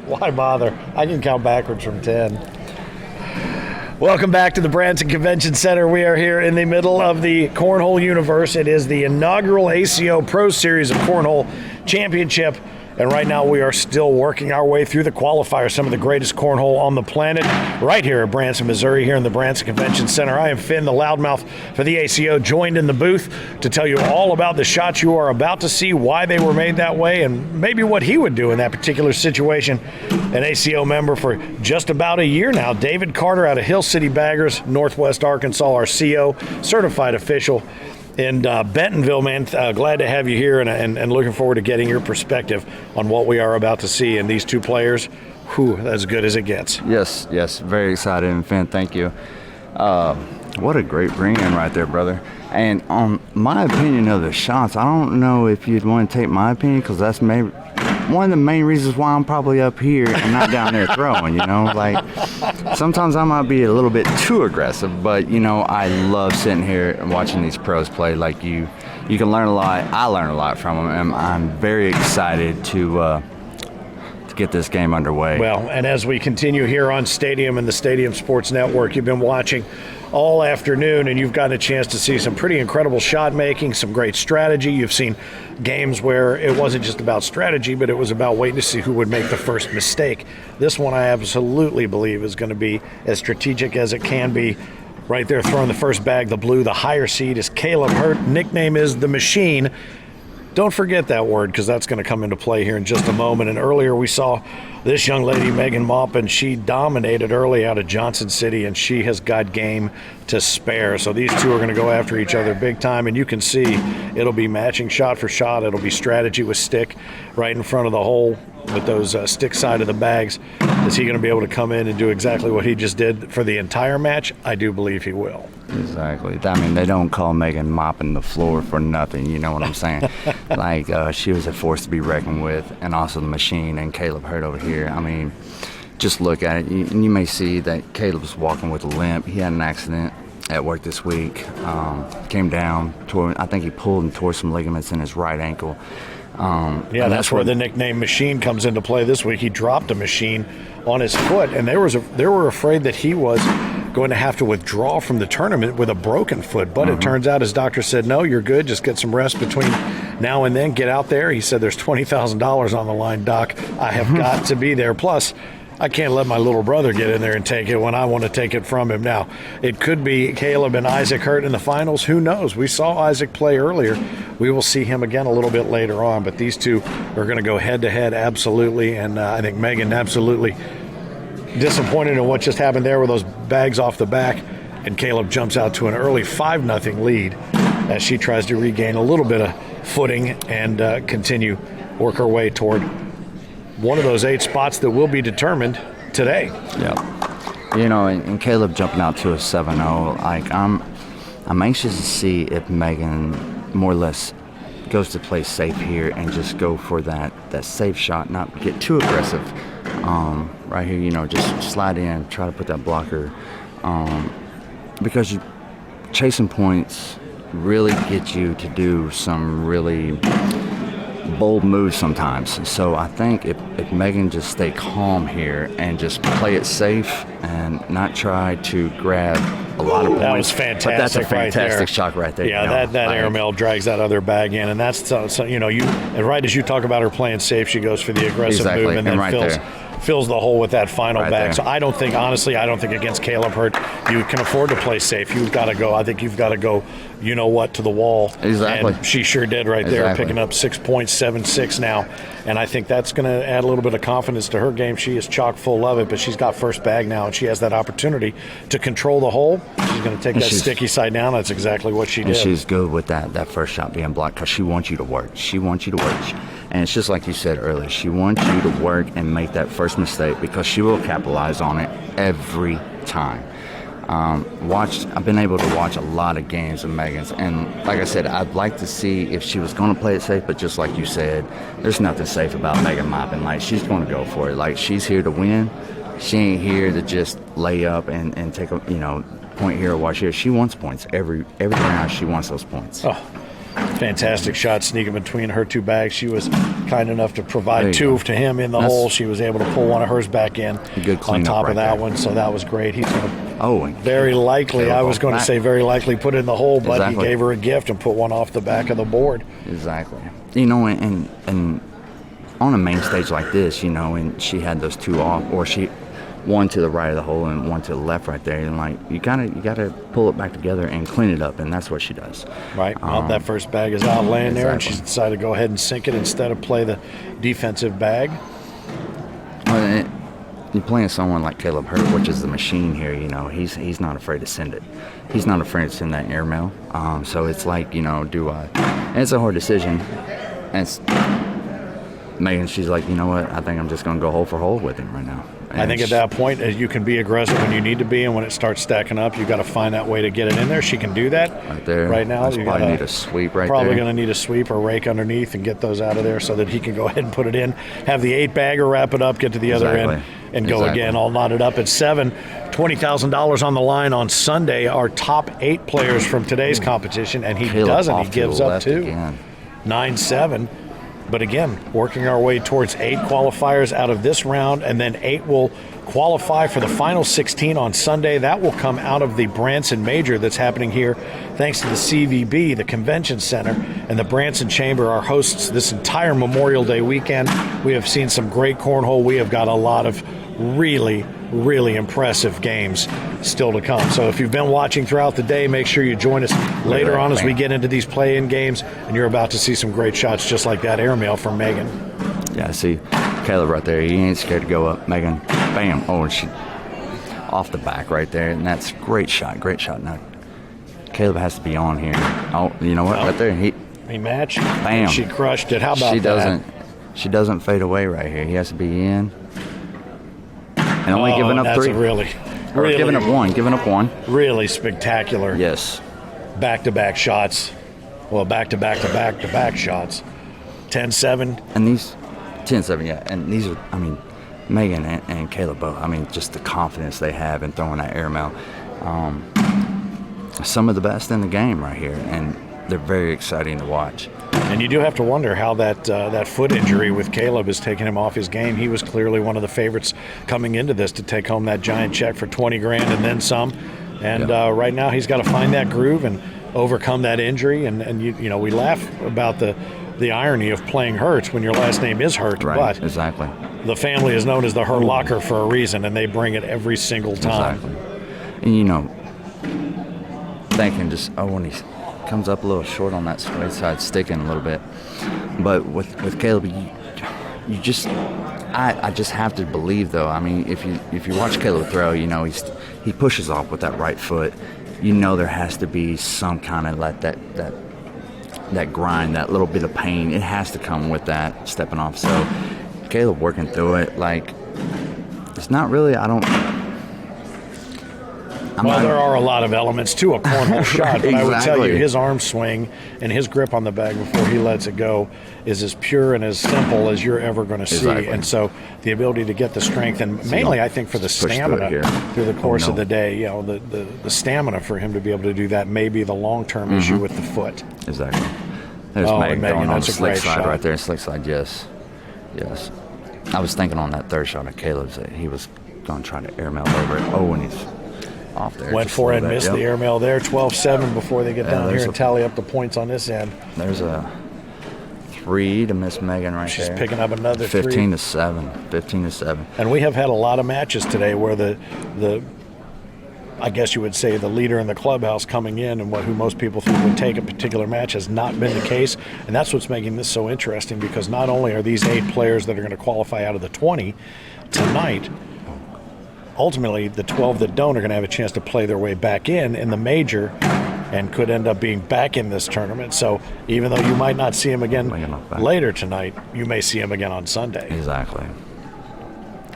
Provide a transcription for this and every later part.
Why bother? I can count backwards from 10. Welcome back to the Branson Convention Center. We are here in the middle of the Cornhole universe. It is the inaugural ACO Pro Series of Cornhole Championship. And right now we are still working our way through the qualifier, some of the greatest cornhole on the planet, right here at Branson, Missouri, here in the Branson Convention Center. I am Finn, the loudmouth for the ACO, joined in the booth to tell you all about the shots you are about to see, why they were made that way, and maybe what he would do in that particular situation. An ACO member for just about a year now, David Carter out of Hill City Baggers, Northwest Arkansas, our CO, certified official in Bentonville, man. Glad to have you here and looking forward to getting your perspective on what we are about to see. And these two players, as good as it gets. Yes, very excited. And Finn, thank you. What a great bring-in right there, brother. And on my opinion of the shots, I don't know if you'd want to take my opinion, because that's maybe one of the main reasons why I'm probably up here and not down there throwing, you know. Like, sometimes I might be a little bit too aggressive, but, you know, I love sitting here and watching these pros play. Like, you can learn a lot. I learn a lot from them, and I'm very excited to get this game underway. Well, and as we continue here on Stadium and the Stadium Sports Network, you've been watching all afternoon, and you've gotten a chance to see some pretty incredible shot making, some great strategy. You've seen games where it wasn't just about strategy, but it was about waiting to see who would make the first mistake. This one I absolutely believe is going to be as strategic as it can be. Right there throwing the first bag, the blue, the higher seed is Kaleb. Her nickname is the Machine. Don't forget that word, because that's going to come into play here in just a moment. And earlier we saw this young lady, Megan Maupin. She dominated early out of Johnson City, and she has got game to spare. So these two are going to go after each other big time, and you can see it'll be matching shot for shot. It'll be strategy with stick right in front of the hole with those stick side of the bags. Is he going to be able to come in and do exactly what he just did for the entire match? I do believe he will. Exactly. I mean, they don't call Megan mopping the floor for nothing, you know what I'm saying? Like, she was a force to be reckoned with, and also the Machine and Kaleb Hurt over here. I mean, just look at it, and you may see that Caleb's walking with a limp. He had an accident at work this week, came down, I think he pulled and tore some ligaments in his right ankle. That's where the nickname Machine comes into play this week. He dropped a machine on his foot, and they were afraid that he was going to have to withdraw from the tournament with a broken foot. But it turns out his doctor said, no, you're good. Just get some rest between now and then. Get out there. He said, there's $20,000 on the line, Doc. I have got to be there. Plus, I can't let my little brother get in there and take it when I want to take it from him. Now, it could be Kaleb and Isaac Hurt in the finals. Who knows? We saw Isaac play earlier. We will see him again a little bit later on. But these two are going to go head-to-head, absolutely. And I think Megan absolutely disappointed in what just happened there with those bags off the back. And Kaleb jumps out to an early 5-0 lead as she tries to regain a little bit of footing and continue work her way toward one of those 8 spots that will be determined today. Yeah. You know, and Kaleb jumping out to a 7-0, like, I'm anxious to see if Megan more or less goes to play safe here and just go for that safe shot, not get too aggressive. Right here, you know, just slide in, try to put that blocker, because chasing points really get you to do some really bold moves sometimes. So I think if Megan just stay calm here and just play it safe and not try to grab a lot of points. That was fantastic. But that's a fantastic shot right there. Yeah, you know? that airmail drags that other bag in, and that's you know, and right as you talk about her playing safe, she goes for the aggressive move and then fills the hole with that final bag. There. So I don't think against Kaleb Hurt you can afford to play safe. You've got to go. I think you've got to go, you know what, to the wall. Exactly. And she sure did right there, picking up 6.76 now. And I think that's going to add a little bit of confidence to her game. She is chock full of it, but she's got first bag now, and she has that opportunity to control the hole. She's going to take that sticky side down. That's exactly what she did. And she's good with that first shot being blocked, because she wants you to work. She wants you to work. And it's just like you said earlier. She wants you to work and make that first mistake, because she will capitalize on it every time. I've been able to watch a lot of games of Megan's, and like I said, I'd like to see if she was going to play it safe, but just like you said, there's nothing safe about Megan Maupin. Like, she's going to go for it. Like, she's here to win. She ain't here to just lay up and take a, you know, point here or watch here. She wants points every round. She wants those points. Oh, Fantastic shot sneaking between her two bags. She was kind enough to provide two go. to him in the hole. She was able to pull one of hers back in Good on top right of that there. one, so that was great. He's going to very likely, Kaleb I was going to say very likely put it in the hole, but Exactly. he gave her a gift and put one off the back of the board. Exactly. You know, and on a main stage like this, you know, and she had those two off, or one to the right of the hole and one to the left right there, and like you gotta pull it back together and clean it up, and that's what she does. Right. Well, that first bag is out laying there, and Exactly. she's decided to go ahead and sink it instead of play the defensive bag. You're playing someone like Kaleb Hurt, which is the machine here. You know, he's not afraid to send it. He's not afraid to send that airmail. So it's like, you know, and it's a hard decision. And it's Megan, she's like, you know what? I think I'm just going to go hole for hole with him right now. And I think at that point, you can be aggressive when you need to be, and when it starts stacking up, you got to find that way to get it in there. She can do that right there. Right now. You probably need a sweep right probably there. going to need a sweep or rake underneath and get those out of there so that he can go ahead and put it in. Have the 8-bagger wrap it up, get to the other end, and go again, all knotted up at 7. $20,000 on the line on Sunday. Our top 8 players from today's competition, and he Kaleb doesn't. off He to the gives up left 2. again. 9-7. But again, working our way towards 8 qualifiers out of this round, and then 8 will qualify for the final 16 on Sunday. That will come out of the Branson Major that's happening here thanks to the CVB, the Convention Center, and the Branson Chamber, our hosts this entire Memorial Day weekend. We have seen some great cornhole. We have got a lot of really impressive games still to come. So if you've been watching throughout the day, make sure you join us later on as we get into these play-in games, and you're about to see some great shots just like that airmail from Megan. Yeah, see Kaleb right there. He ain't scared to go up. Megan, bam. Oh, and she off the back right there, and that's great shot. Now Kaleb has to be on here. Oh, you know what? Right there, he matched. Bam. She crushed it. How about She doesn't fade away right here. He has to be in. And only giving up 3. Giving up one. Really spectacular. Yes. Back-to-back shots. Well, back-to-back shots. 10-7. And these 10-7, yeah. And these are, I mean, Megan and Kaleb both. I mean, just the confidence they have in throwing that airmail. Some of the best in the game right here, and they're very exciting to watch. And you do have to wonder how that foot injury with Kaleb has taken him off his game. He was clearly one of the favorites coming into this to take home that giant check for $20,000 and then some. And right now he's got to find that groove and overcome that injury. And you know, we laugh about the irony of playing Hurts when your last name is Hurt, right, but exactly. The family is known as the Hurt Locker for a reason, and they bring it every single time. Exactly. And you know, thinking just when he comes up a little short on that straight side, sticking a little bit. But with Kaleb, you just I just have to believe though. I mean, if you watch Kaleb throw, you know he pushes off with that right foot. You know there has to be some kind of like that grind, that little bit of pain. It has to come with that stepping off. So Kaleb working through it, like it's not really. There are a lot of elements to a cornhole shot, but I would tell you Exactly. his arm swing and his grip on the bag before he lets it go is as pure and as simple as you're ever going to see. Exactly. And so the ability to get the strength, and mainly I think for the push through it stamina here. through the course of the day, you know, the stamina for him to be able to do that may be the long-term issue with the foot. Exactly. There's Megan, going on that's the a slick great side shot. right there. Slick side, yes. I was thinking on that third shot of Kaleb's that he was going to try to airmail over it. Oh, and he's off there. Went for it and missed the airmail there. 12-7 before they get down here and tally up the points on this end. There's a 3 to miss Megan right She's there. picking up another 3. 15-7. And we have had a lot of matches today where the I guess you would say the leader in the clubhouse coming in and who most people think would take a particular match has not been the case. And that's what's making this so interesting, because not only are these 8 players that are going to qualify out of the 20 tonight, ultimately the 12 that don't are going to have a chance to play their way back in the major and could end up being back in this tournament. So even though you might not see him again later tonight, you may see him again on Sunday. Exactly.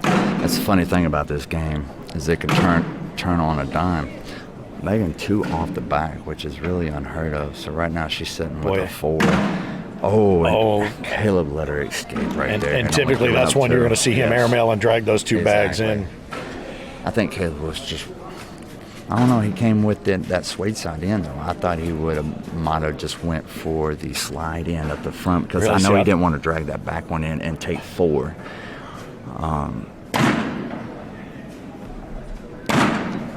That's the funny thing about this game is it can turn on a dime. Megan 2 off the back, which is really unheard of. So right now she's sitting with a 4. Kaleb let her escape right there. And typically that's when you're going to see him airmail and drag those 2 bags in. I think Kaleb was just I don't know. He came with that suede side in, though. I thought he might have just went for the slide in up the front because I know he didn't want to drag that back one in and take 4.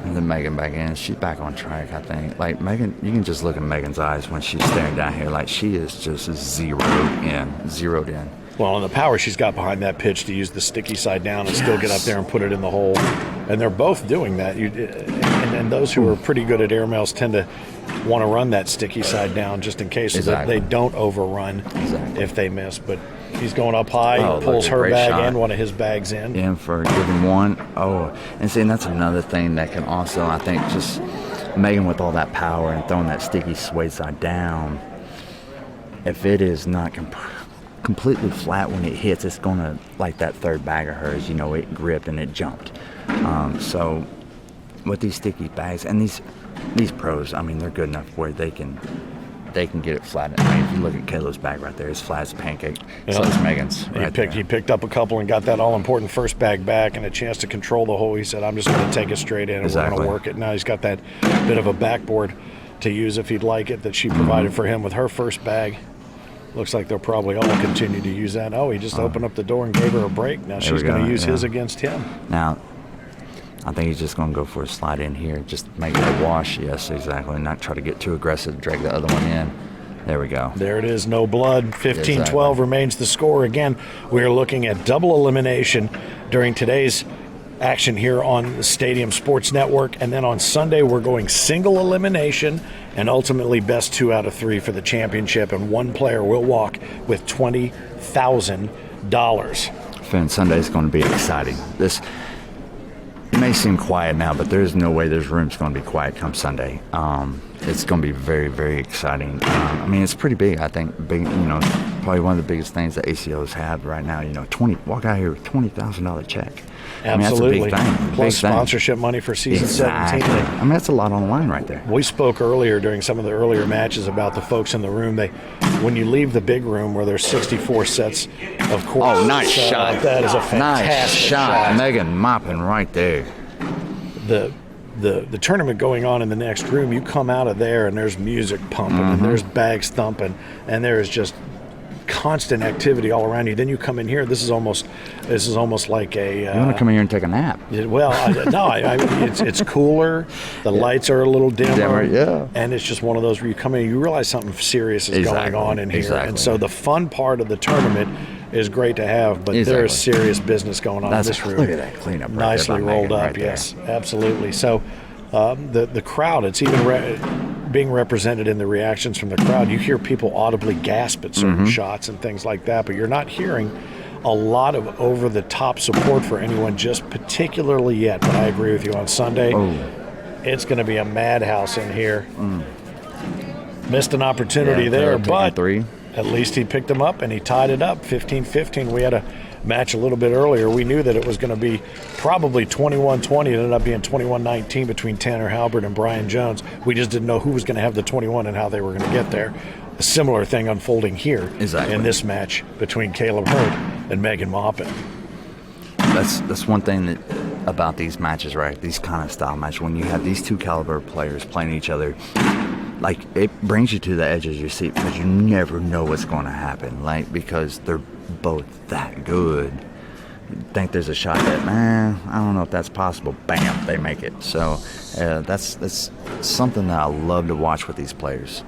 And then Megan back in. She's back on track, I think. Like, Megan, you can just look at Megan's eyes when she's staring down here. Like, she is just zeroed in. Well, on the power she's got behind that pitch to use the sticky side down and still get up there and put it in the hole. And they're both doing that. And those who are pretty good at airmails tend to want to run that sticky side down just in case so that they don't overrun if they miss. But he's going up high, pulls her bag in, one of his bags in. In for giving one. Oh, and see, and that's another thing that can also, I think, just Megan with all that power and throwing that sticky suede side down, if it is not completely flat when it hits, it's going to, like that third bag of hers, it gripped and it jumped. So with these sticky bags and these pros, I mean, they're good enough where they can get it flat. I mean, if you look at Caleb's bag right there, it's flat as a pancake. So is Megan's. He picked up a couple and got that all-important first bag back and a chance to control the hole. He said, I'm just going to take it straight in and we're going to work it. Now he's got that bit of a backboard to use if he'd like it that she provided for him with her first bag. Looks like they'll probably all continue to use that. Oh, he just opened up the door and gave her a break. Now she's going to use his against him. Now, I think he's just going to go for a slide in here. Just make it a wash. Yes, exactly. Not try to get too aggressive, drag the other one in. There we go. There it is, no blood. 15-12 remains the score. Again, we're looking at double elimination during today's action here on the Stadium Sports Network. And then on Sunday, we're going single elimination and ultimately best 2 out of 3 for the championship. And one player will walk with $20,000. Finn, Sunday's going to be exciting. It may seem quiet now, but there's no way this room's going to be quiet come Sunday. It's going to be very, very exciting. I mean, it's pretty big, I think. Big, probably one of the biggest things that ACOs have right now. Walk out here with $20,000 check. Absolutely. I mean, that's a big thing. Plus sponsorship money for season 17. I mean, that's a lot on the line right there. We spoke earlier during some of the earlier matches about the folks in the room. When you leave the big room where there's 64 sets of courts. Oh, nice shot. That is a fantastic shot. Megan Maupin right there. The tournament going on in the next room, you come out of there and there's music pumping and there's bags thumping and there is just constant activity all around you. Then you come in here. This is almost like a. You want to come in here and take a nap? Well, it's cooler. The lights are a little dimmer. Yeah. And it's just one of those where you come in, and you realize something serious is going on in here. Exactly. And so the fun part of the tournament is great to have, but there is serious business going on in this room. Look at that cleanup. Nicely rolled up. Yes, absolutely. So the crowd, it's even. Being represented in the reactions from the crowd, you hear people audibly gasp at certain shots and things like that, but you're not hearing a lot of over-the-top support for anyone just particularly yet. But I agree with you, on Sunday, it's going to be a madhouse in here. Missed an opportunity there, but at least he picked them up and he tied it up 15-15. We had a match a little bit earlier. We knew that it was going to be probably 21-20. It ended up being 21-19 between Tanner Halbert and Brian Jones. We just didn't know who was going to have the 21 and how they were going to get there. A similar thing unfolding here in this match between Kaleb Hurd and Megan Maupin. That's one thing about these matches, right? These kind of style matches, when you have these two caliber players playing each other, like, it brings you to the edge of your seat because you never know what's going to happen, like, because they're both that good. You think there's a shot that, I don't know if that's possible. Bam, they make it. So that's something that I love to watch with these players.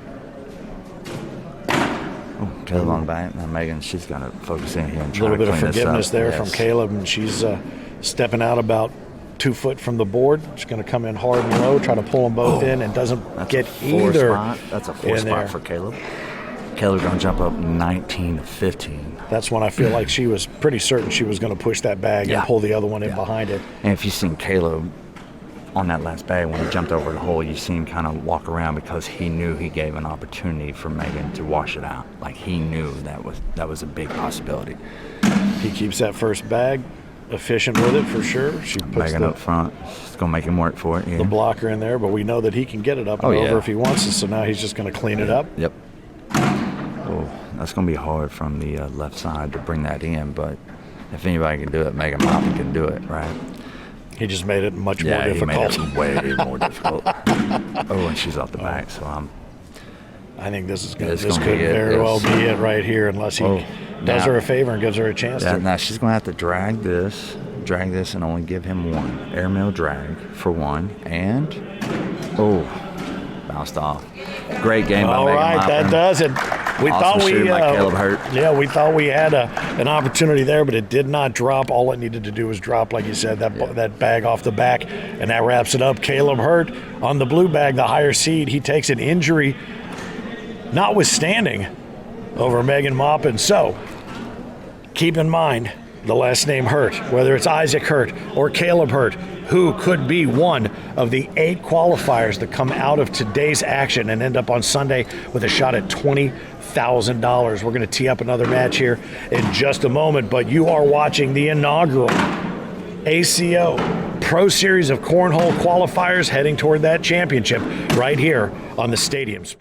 Oh, Kaleb on the back. Now Megan, she's going to focus in here and try to clean this up. A little bit of forgiveness there from Kaleb, and she's stepping out about 2 foot from the board. She's going to come in hard and low, try to pull them both in, and doesn't get either. That's a 4 spot for Kaleb. Kaleb's going to jump up 19-15. That's when I feel like she was pretty certain she was going to push that bag and pull the other one in behind it. And if you've seen Kaleb on that last bag, when he jumped over the hole, you see him kind of walk around because he knew he gave an opportunity for Megan to wash it out. Like, he knew that was a big possibility. He keeps that first bag, efficient with it for sure. She puts Megan up front. She's going to make him work for it. Yeah. The blocker in there, but we know that he can get it up and over if he wants to, so now he's just going to clean it up. Yep. Oh, that's going to be hard from the left side to bring that in, but if anybody can do it, Megan Maupin can do it, right? He just made it much more He difficult. made it way more difficult. Oh, and she's off the back, so I think this could be it. very well be it right here, unless he does her a favor and gives her a chance to. Now she's going to have to drag this, and only give him one. Airmail drag for one, and bounced off. Great game by All Megan right, Maupin. that does it. We Awesome thought we shooting by Kaleb Hurt. Yeah, we thought we had an opportunity there, but it did not drop. All it needed to do was drop, like you said, that bag off the back, and that wraps it up. Kaleb Hurt on the blue bag, the higher seed. He takes an injury, notwithstanding, over Megan Maupin. So keep in mind the last name Hurt, whether it's Isaac Hurt or Kaleb Hurt, who could be one of the 8 qualifiers that come out of today's action and end up on Sunday with a shot at $20,000. We're going to tee up another match here in just a moment, but you are watching the inaugural ACO Pro Series of Cornhole qualifiers heading toward that championship right here on the Stadiums.